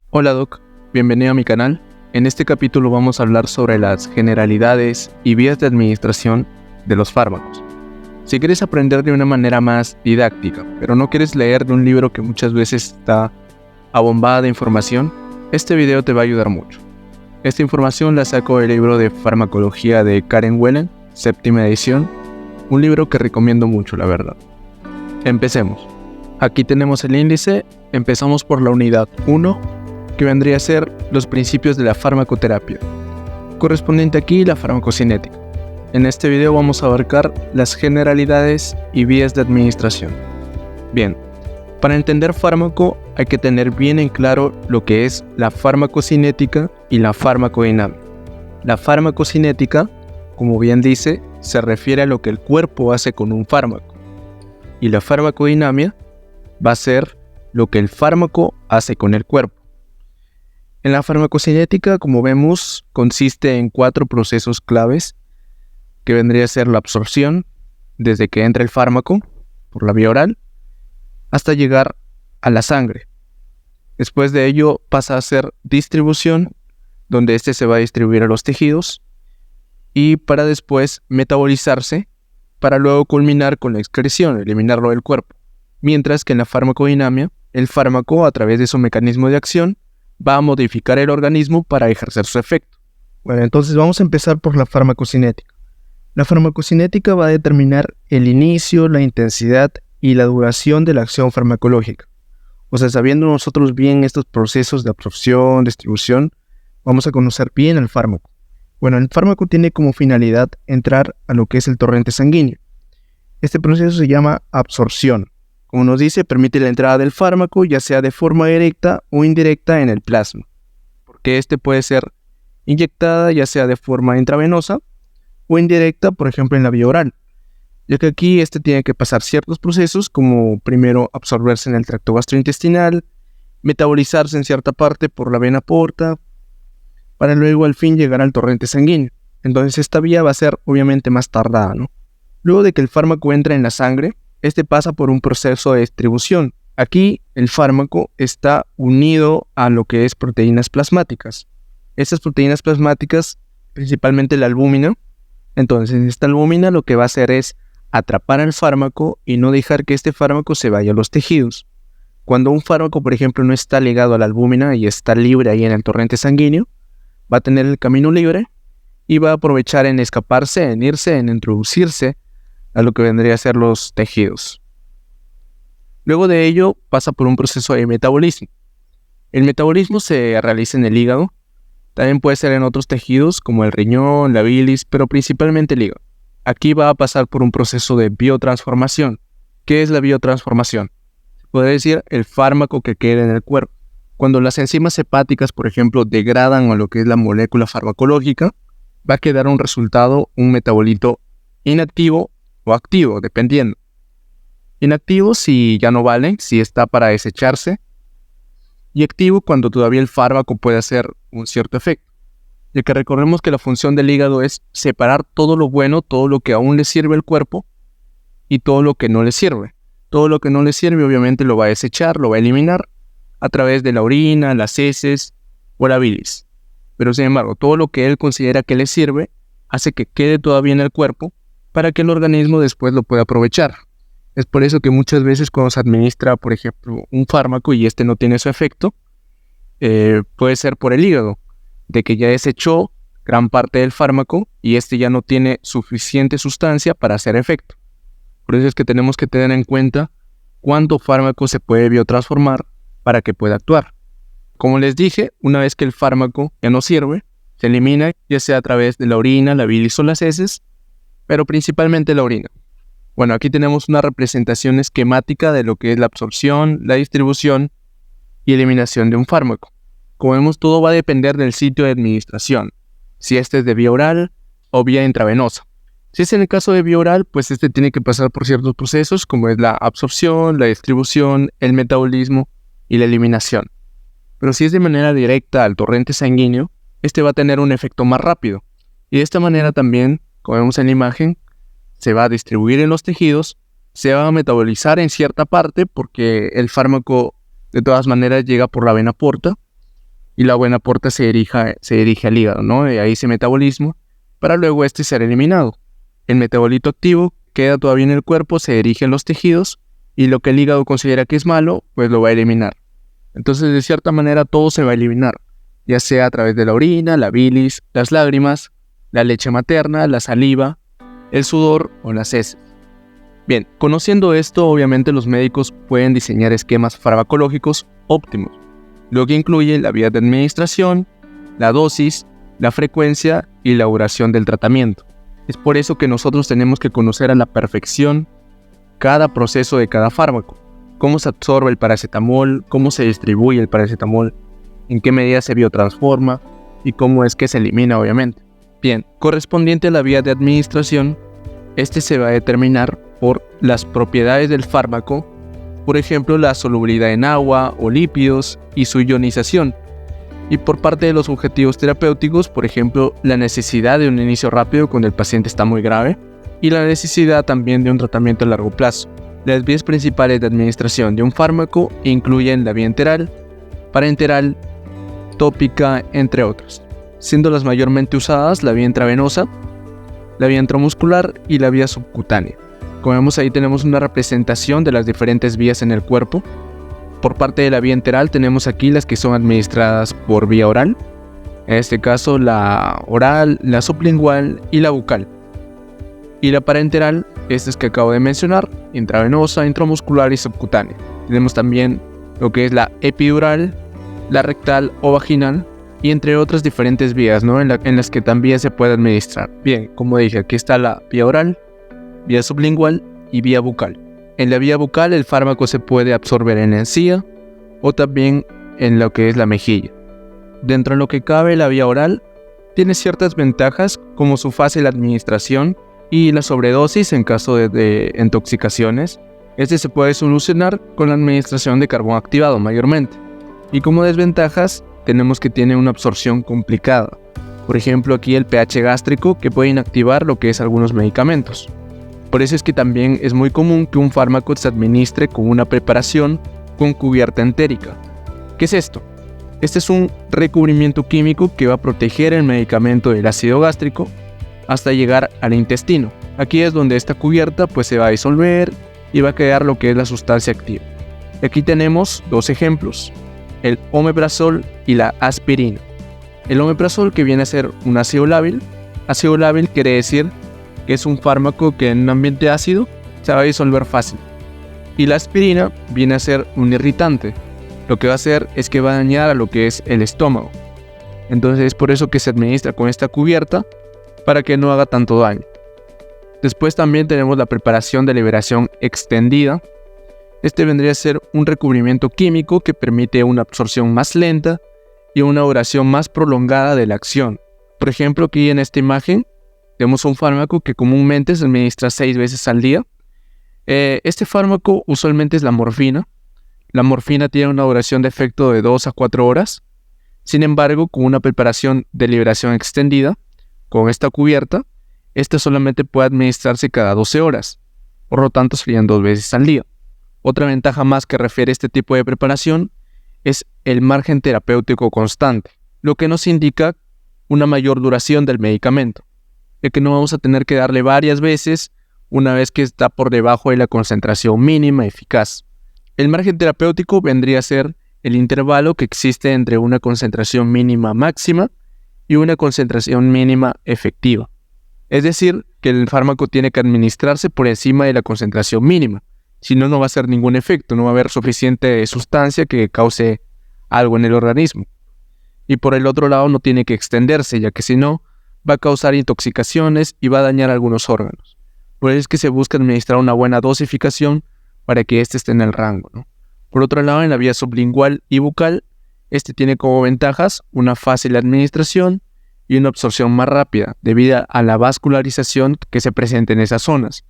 Hola Doc, bienvenido a mi canal. En este capítulo vamos a hablar sobre las generalidades y vías de administración de los fármacos. Si quieres aprender de una manera más didáctica, pero no quieres leer de un libro que muchas veces está abombada de información, este video te va a ayudar mucho. Esta información la saco del libro de farmacología de Karen Whelan, 7ª edición, un libro que recomiendo mucho, la verdad. Empecemos. Aquí tenemos el índice, empezamos por la unidad 1, que vendría a ser los principios de la farmacoterapia. Correspondiente aquí la farmacocinética. En este video vamos a abarcar las generalidades y vías de administración. Bien, para entender fármaco hay que tener bien en claro lo que es la farmacocinética y la farmacodinámica. La farmacocinética, como bien dice, se refiere a lo que el cuerpo hace con un fármaco. Y la farmacodinámica va a ser lo que el fármaco hace con el cuerpo. En la farmacocinética, como vemos, consiste en 4 procesos claves, que vendría a ser la absorción, desde que entra el fármaco, por la vía oral, hasta llegar a la sangre. Después de ello pasa a ser distribución, donde este se va a distribuir a los tejidos, y para después metabolizarse, para luego culminar con la excreción, eliminarlo del cuerpo. Mientras que en la farmacodinámica, el fármaco, a través de su mecanismo de acción, va a modificar el organismo para ejercer su efecto. Bueno, entonces vamos a empezar por la farmacocinética. La farmacocinética va a determinar el inicio, la intensidad y la duración de la acción farmacológica. O sea, sabiendo nosotros bien estos procesos de absorción, distribución, vamos a conocer bien el fármaco. Bueno, el fármaco tiene como finalidad entrar a lo que es el torrente sanguíneo. Este proceso se llama absorción. Como nos dice, permite la entrada del fármaco, ya sea de forma directa o indirecta en el plasma, porque este puede ser inyectada ya sea de forma intravenosa o indirecta, por ejemplo en la vía oral, ya que aquí este tiene que pasar ciertos procesos, como primero absorberse en el tracto gastrointestinal, metabolizarse en cierta parte por la vena porta, para luego al fin llegar al torrente sanguíneo. Entonces esta vía va a ser obviamente más tardada, ¿no? Luego de que el fármaco entra en la sangre, este pasa por un proceso de distribución. Aquí el fármaco está unido a lo que es proteínas plasmáticas. Estas proteínas plasmáticas, principalmente la albúmina, entonces esta albúmina lo que va a hacer es atrapar al fármaco y no dejar que este fármaco se vaya a los tejidos. Cuando un fármaco, por ejemplo, no está ligado a la albúmina y está libre ahí en el torrente sanguíneo, va a tener el camino libre y va a aprovechar en escaparse, en irse, en introducirse a lo que vendría a ser los tejidos. Luego de ello pasa por un proceso de metabolismo. El metabolismo se realiza en el hígado, también puede ser en otros tejidos como el riñón, la bilis, pero principalmente el hígado. Aquí va a pasar por un proceso de biotransformación. ¿Qué es la biotransformación? Se puede decir el fármaco que queda en el cuerpo. Cuando las enzimas hepáticas, por ejemplo, degradan a lo que es la molécula farmacológica, va a quedar un resultado, un metabolito inactivo o activo, dependiendo. Inactivo si ya no vale, si está para desecharse, y activo cuando todavía el fármaco puede hacer un cierto efecto. Ya que recordemos que la función del hígado es separar todo lo bueno, todo lo que aún le sirve al cuerpo, y todo lo que no le sirve. Todo lo que no le sirve obviamente lo va a desechar, lo va a eliminar a través de la orina, las heces o la bilis. Pero sin embargo, todo lo que él considera que le sirve, hace que quede todavía en el cuerpo, para que el organismo después lo pueda aprovechar. Es por eso que muchas veces cuando se administra, por ejemplo, un fármaco y este no tiene su efecto, puede ser por el hígado, de que ya desechó gran parte del fármaco y este ya no tiene suficiente sustancia para hacer efecto. Por eso es que tenemos que tener en cuenta cuánto fármaco se puede biotransformar para que pueda actuar. Como les dije, una vez que el fármaco ya no sirve, se elimina ya sea a través de la orina, la bilis o las heces, pero principalmente la orina. Bueno, aquí tenemos una representación esquemática de lo que es la absorción, la distribución y eliminación de un fármaco. Como vemos, todo va a depender del sitio de administración, si este es de vía oral o vía intravenosa. Si es en el caso de vía oral, pues este tiene que pasar por ciertos procesos como es la absorción, la distribución, el metabolismo y la eliminación. Pero si es de manera directa al torrente sanguíneo, este va a tener un efecto más rápido. Y de esta manera también, como vemos en la imagen, se va a distribuir en los tejidos se va a metabolizar en cierta parte porque el fármaco de todas maneras llega por la vena porta y la vena porta se dirige al hígado, ¿no? De ahí ese metabolismo para luego ser eliminado. El metabolito activo queda todavía en el cuerpo, se dirige a los tejidos y lo que el hígado considera que es malo, pues lo va a eliminar. Entonces, de cierta manera, todo se va a eliminar, ya sea a través de la orina, la bilis, las lágrimas, la leche materna, la saliva, el sudor o las heces. Bien, conociendo esto, obviamente los médicos pueden diseñar esquemas farmacológicos óptimos, lo que incluye la vía de administración, la dosis, la frecuencia y la duración del tratamiento. Es por eso que nosotros tenemos que conocer a la perfección cada proceso de cada fármaco, cómo se absorbe el paracetamol, cómo se distribuye el paracetamol, en qué medida se biotransforma y cómo es que se elimina, obviamente. Bien, correspondiente a la vía de administración, se va a determinar por las propiedades del fármaco, por ejemplo, la solubilidad en agua o lípidos y su ionización. Y por parte de los objetivos terapéuticos, por ejemplo, la necesidad de un inicio rápido cuando el paciente está muy grave y la necesidad también de un tratamiento a largo plazo. Las vías principales de administración de un fármaco incluyen la vía enteral, parenteral, tópica, entre otras, siendo las mayormente usadas la vía intravenosa, la vía intramuscular y la vía subcutánea. Como vemos ahí tenemos una representación de las diferentes vías en el cuerpo. Por parte de la vía enteral tenemos aquí las que son administradas por vía oral, en este caso la oral, la sublingual y la bucal. Y la parenteral, estas que acabo de mencionar, intravenosa, intramuscular y subcutánea. Tenemos también lo que es la epidural, la rectal o vaginal y entre otras diferentes vías, ¿no? en las que también se puede administrar. Bien, como dije, aquí está la vía oral, vía sublingual y vía bucal. En la vía bucal el fármaco se puede absorber en la encía o también en lo que es la mejilla. Dentro de lo que cabe, la vía oral tiene ciertas ventajas como su fácil administración y la sobredosis en caso de intoxicaciones. Se puede solucionar con la administración de carbón activado mayormente. Y como desventajas tenemos que tiene una absorción complicada. Por ejemplo, aquí el pH gástrico que puede inactivar lo que es algunos medicamentos. Por eso es que también es muy común que un fármaco se administre con una preparación con cubierta entérica. ¿Qué es esto? Este es un recubrimiento químico que va a proteger el medicamento del ácido gástrico hasta llegar al intestino. Aquí es donde esta cubierta pues se va a disolver y va a quedar lo que es la sustancia activa. Aquí tenemos dos ejemplos, el omeprazol y la aspirina. El omeprazol, que viene a ser un ácido lábil quiere decir que es un fármaco que en un ambiente ácido se va a disolver fácil. Y la aspirina viene a ser un irritante. Lo que va a hacer es que va a dañar a lo que es el estómago. Entonces es por eso que se administra con esta cubierta para que no haga tanto daño. Después también tenemos la preparación de liberación extendida. Vendría a ser un recubrimiento químico que permite una absorción más lenta y una duración más prolongada de la acción. Por ejemplo, aquí en esta imagen tenemos un fármaco que comúnmente se administra 6 veces al día. Este fármaco usualmente es la morfina. La morfina tiene una duración de efecto de 2 a 4 horas. Sin embargo, con una preparación de liberación extendida, con esta cubierta, solamente puede administrarse cada 12 horas. Por lo tanto, serían 2 veces al día. Otra ventaja más que refiere este tipo de preparación es el margen terapéutico constante, lo que nos indica una mayor duración del medicamento, de que no vamos a tener que darle varias veces una vez que está por debajo de la concentración mínima eficaz. El margen terapéutico vendría a ser el intervalo que existe entre una concentración mínima máxima y una concentración mínima efectiva. Es decir, que el fármaco tiene que administrarse por encima de la concentración mínima. Si no, no va a hacer ningún efecto, no va a haber suficiente sustancia que cause algo en el organismo. Y por el otro lado no tiene que extenderse, ya que si no, va a causar intoxicaciones y va a dañar algunos órganos. Por eso es que se busca administrar una buena dosificación para que esté en el rango, ¿no? Por otro lado, en la vía sublingual y bucal, tiene como ventajas una fácil administración y una absorción más rápida debido a la vascularización que se presenta en esas zonas.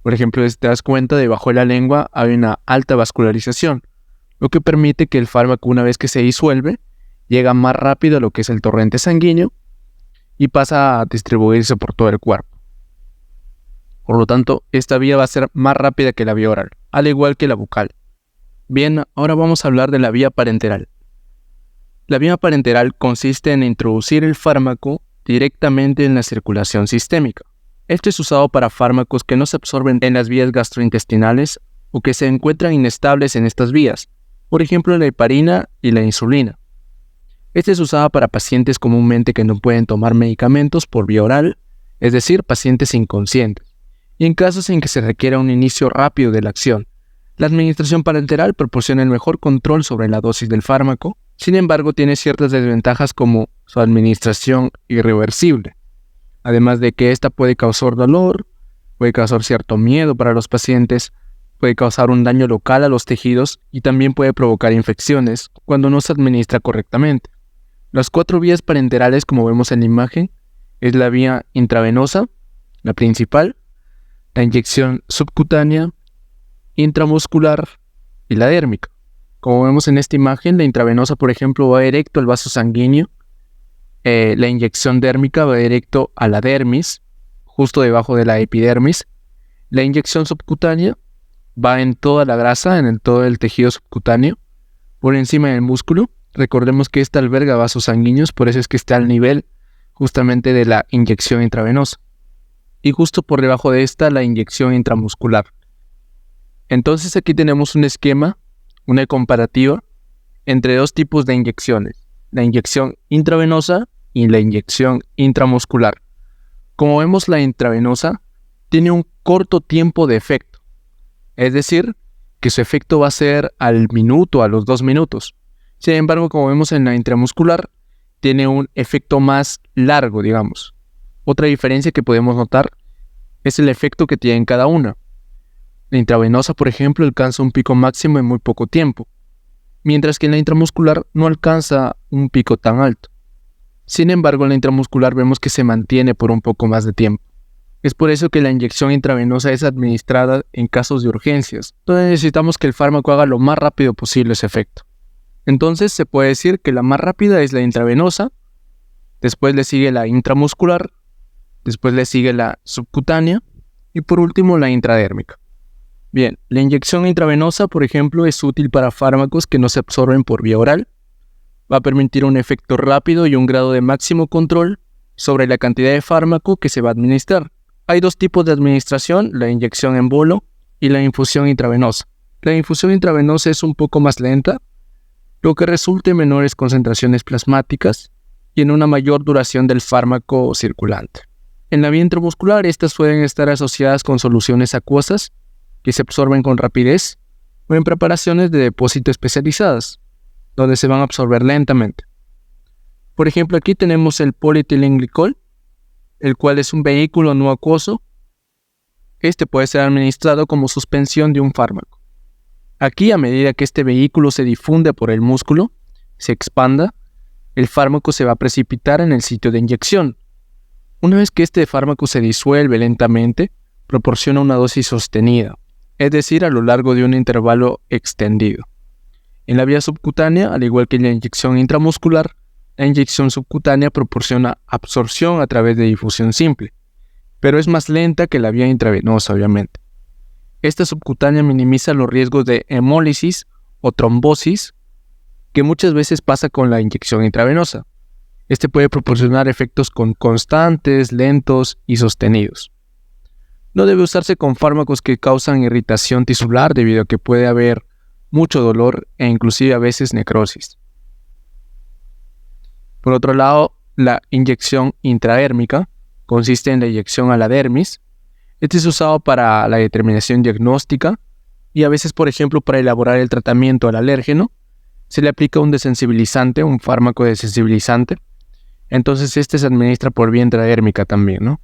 Por ejemplo, si te das cuenta, debajo de la lengua hay una alta vascularización, lo que permite que el fármaco, una vez que se disuelve, llega más rápido a lo que es el torrente sanguíneo y pasa a distribuirse por todo el cuerpo. Por lo tanto, esta vía va a ser más rápida que la vía oral, al igual que la bucal. Bien, ahora vamos a hablar de la vía parenteral. La vía parenteral consiste en introducir el fármaco directamente en la circulación sistémica. Esto es usado para fármacos que no se absorben en las vías gastrointestinales o que se encuentran inestables en estas vías, por ejemplo la heparina y la insulina. Esta es usada para pacientes comúnmente que no pueden tomar medicamentos por vía oral, es decir, pacientes inconscientes, y en casos en que se requiera un inicio rápido de la acción. La administración parenteral proporciona el mejor control sobre la dosis del fármaco, sin embargo tiene ciertas desventajas como su administración irreversible, además de que esta puede causar dolor, puede causar cierto miedo para los pacientes, puede causar un daño local a los tejidos y también puede provocar infecciones cuando no se administra correctamente. Las 4 vías parenterales, como vemos en la imagen, es la vía intravenosa, la principal, la inyección subcutánea, intramuscular y la dérmica. Como vemos en esta imagen, la intravenosa, por ejemplo, va directo al vaso sanguíneo, la inyección dérmica va directo a la dermis, justo debajo de la epidermis. La inyección subcutánea va en toda la grasa, en todo el tejido subcutáneo, por encima del músculo. Recordemos que esta alberga vasos sanguíneos, por eso es que está al nivel justamente de la inyección intravenosa. Y justo por debajo de esta, la inyección intramuscular. Entonces aquí tenemos un esquema, una comparativa entre 2 tipos de inyecciones, la inyección intravenosa y la inyección intramuscular. Como vemos, la intravenosa tiene un corto tiempo de efecto, es decir, que su efecto va a ser al minuto, a los 2 minutos. Sin embargo, como vemos en la intramuscular, tiene un efecto más largo, digamos. Otra diferencia que podemos notar es el efecto que tiene en cada una. La intravenosa, por ejemplo, alcanza un pico máximo en muy poco tiempo, mientras que en la intramuscular no alcanza un pico tan alto. Sin embargo, en la intramuscular vemos que se mantiene por un poco más de tiempo. Es por eso que la inyección intravenosa es administrada en casos de urgencias, donde necesitamos que el fármaco haga lo más rápido posible ese efecto. Entonces se puede decir que la más rápida es la intravenosa, después le sigue la intramuscular, después le sigue la subcutánea y por último la intradérmica. Bien, la inyección intravenosa, por ejemplo, es útil para fármacos que no se absorben por vía oral. Va a permitir un efecto rápido y un grado de máximo control sobre la cantidad de fármaco que se va a administrar. Hay 2 tipos de administración, la inyección en bolo y la infusión intravenosa. La infusión intravenosa es un poco más lenta, lo que resulta en menores concentraciones plasmáticas y en una mayor duración del fármaco circulante. En la vía intramuscular, estas pueden estar asociadas con soluciones acuosas que se absorben con rapidez o en preparaciones de depósito especializadas, donde se van a absorber lentamente. Por ejemplo, aquí tenemos el polietilenglicol, el cual es un vehículo no acuoso. Este puede ser administrado como suspensión de un fármaco. Aquí, a medida que este vehículo se difunde por el músculo, se expanda, el fármaco se va a precipitar en el sitio de inyección. Una vez que este fármaco se disuelve lentamente, proporciona una dosis sostenida, es decir, a lo largo de un intervalo extendido. En la vía subcutánea, al igual que en la inyección intramuscular, la inyección subcutánea proporciona absorción a través de difusión simple, pero es más lenta que la vía intravenosa, obviamente. Esta subcutánea minimiza los riesgos de hemólisis o trombosis que muchas veces pasa con la inyección intravenosa. Este puede proporcionar efectos constantes, lentos y sostenidos. No debe usarse con fármacos que causan irritación tisular debido a que puede haber mucho dolor e inclusive a veces necrosis. Por otro lado, la inyección intradérmica consiste en la inyección a la dermis. Este es usado para la determinación diagnóstica y a veces, por ejemplo, para elaborar el tratamiento al alérgeno, se le aplica un desensibilizante, un fármaco desensibilizante. Entonces este se administra por vía intradérmica también, ¿no?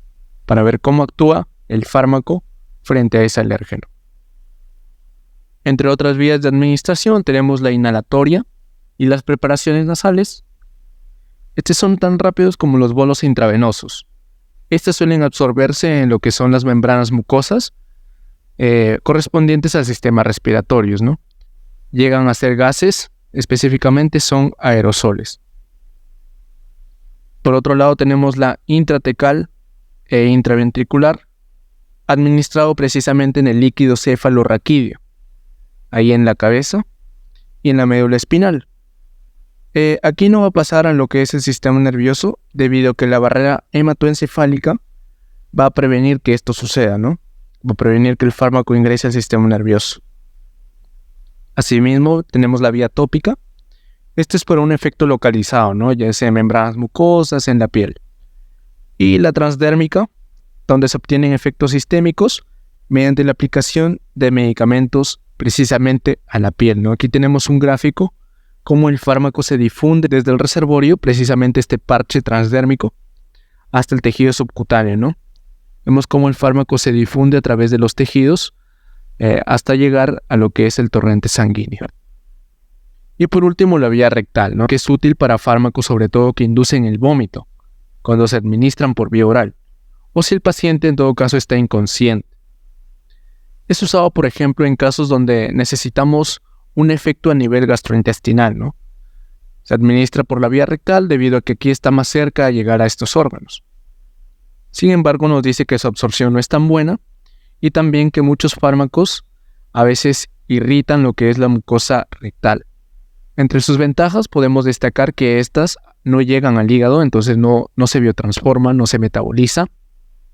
Para ver cómo actúa el fármaco frente a ese alérgeno. Entre otras vías de administración tenemos la inhalatoria y las preparaciones nasales. Estos son tan rápidos como los bolos intravenosos. Estas suelen absorberse en lo que son las membranas mucosas correspondientes al sistema respiratorio, ¿no? Llegan a ser gases, específicamente son aerosoles. Por otro lado tenemos la intratecal e intraventricular. administrado precisamente en el líquido cefalorraquídeo, ahí en la cabeza y en la médula espinal. Aquí no va a pasar a lo que es el sistema nervioso, debido a que la barrera hematoencefálica va a prevenir que esto suceda, ¿no? Va a prevenir que el fármaco ingrese al sistema nervioso. Asimismo, tenemos la vía tópica. Esto es por un efecto localizado, ¿no? Ya sea en membranas mucosas, en la piel. Y la transdérmica, donde se obtienen efectos sistémicos mediante la aplicación de medicamentos precisamente a la piel, ¿no? Aquí tenemos un gráfico cómo el fármaco se difunde desde el reservorio, precisamente este parche transdérmico, hasta el tejido subcutáneo, ¿no? Vemos cómo el fármaco se difunde a través de los tejidos hasta llegar a lo que es el torrente sanguíneo. Y por último, la vía rectal, ¿no? Que es útil para fármacos sobre todo que inducen el vómito, cuando se administran por vía oral, o si el paciente en todo caso está inconsciente. Es usado, por ejemplo, en casos donde necesitamos un efecto a nivel gastrointestinal, ¿no? Se administra por la vía rectal debido a que aquí está más cerca de llegar a estos órganos. Sin embargo, nos dice que su absorción no es tan buena y también que muchos fármacos a veces irritan lo que es la mucosa rectal. Entre sus ventajas podemos destacar que estas no llegan al hígado, entonces no se biotransforman, no se metaboliza.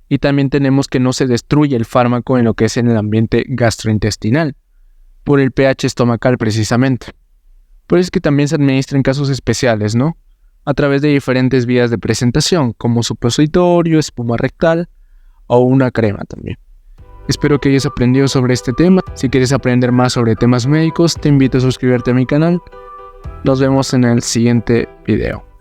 Y también tenemos que no se destruye el fármaco en lo que es en el ambiente gastrointestinal, por el pH estomacal precisamente. Por eso es que también se administra en casos especiales, ¿no? A través de diferentes vías de presentación, como supositorio, espuma rectal o una crema también. Espero que hayas aprendido sobre este tema. Si quieres aprender más sobre temas médicos, te invito a suscribirte a mi canal. Nos vemos en el siguiente video.